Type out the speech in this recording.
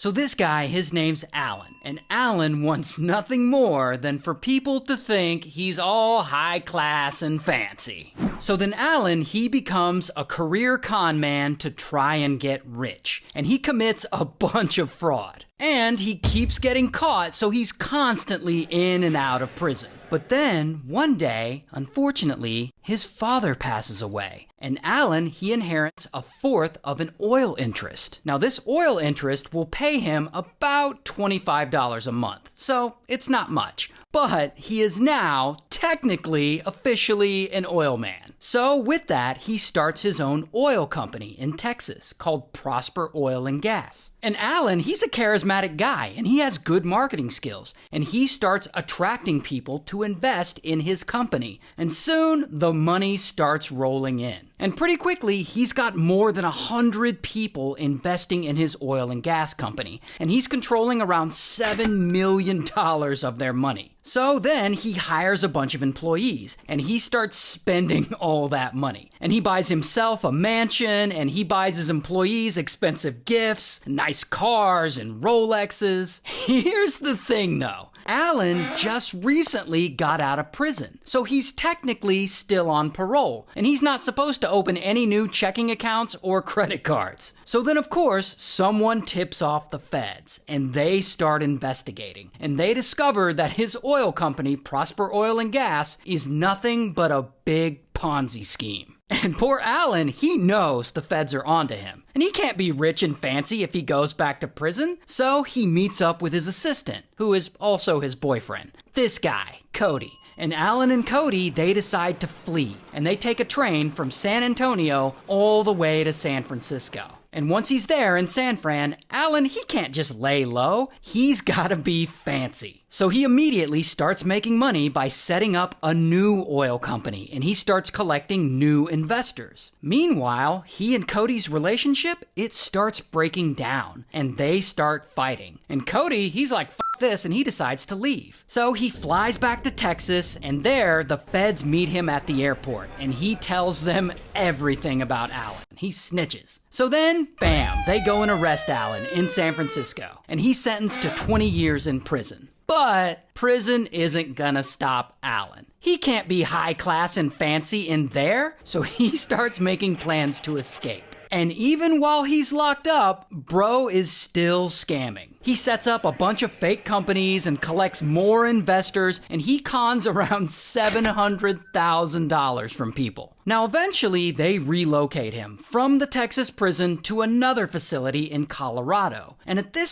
So this guy, his name's Alan, and Alan wants nothing more than for people to think he's all high class and fancy. So then Alan, he becomes a career con man to try and get rich, and he commits a bunch of fraud. And he keeps getting caught, so he's constantly in and out of prison. But then, one day, unfortunately, his father passes away. And Alan, he inherits a fourth of an oil interest. Now, this oil interest will pay him about $25 a month. So, it's not much. But he is now, technically, officially an oil man. So with that, he starts his own oil company in Texas called Prosper Oil and Gas. And Alan, he's a charismatic guy, and he has good marketing skills. And he starts attracting people to invest in his company. And soon, the money starts rolling in. And pretty quickly, he's got more than 100 people investing in his oil and gas company. And he's controlling around $7 million of their money. So then he hires a bunch of employees and he starts spending all that money. And he buys himself a mansion and he buys his employees expensive gifts, nice cars and Rolexes. Here's the thing though. Alan just recently got out of prison, so he's technically still on parole, and he's not supposed to open any new checking accounts or credit cards. So then, of course, someone tips off the feds, and they start investigating, and they discover that his oil company, Prosper Oil and Gas, is nothing but a big Ponzi scheme. And poor Alan, he knows the feds are onto him. And he can't be rich and fancy if he goes back to prison. So he meets up with his assistant, who is also his boyfriend. This guy, Cody. And Alan and Cody, they decide to flee. And they take a train from San Antonio all the way to San Francisco. And once he's there in San Fran, Alan, he can't just lay low. He's gotta be fancy. So he immediately starts making money by setting up a new oil company, and he starts collecting new investors. Meanwhile, he and Cody's relationship, it starts breaking down, and they start fighting. And Cody, he's like, "F this," and he decides to leave. So he flies back to Texas, and there, the feds meet him at the airport, and he tells them everything about Alan. He snitches. So then, bam, they go and arrest Alan in San Francisco, and he's sentenced to 20 years in prison. But prison isn't gonna stop Alan. He can't be high class and fancy in there, so he starts making plans to escape. And even while he's locked up, bro is still scamming. He sets up a bunch of fake companies and collects more investors, and he cons around $700,000 from people. Now, eventually, they relocate him from the Texas prison to another facility in Colorado. And at this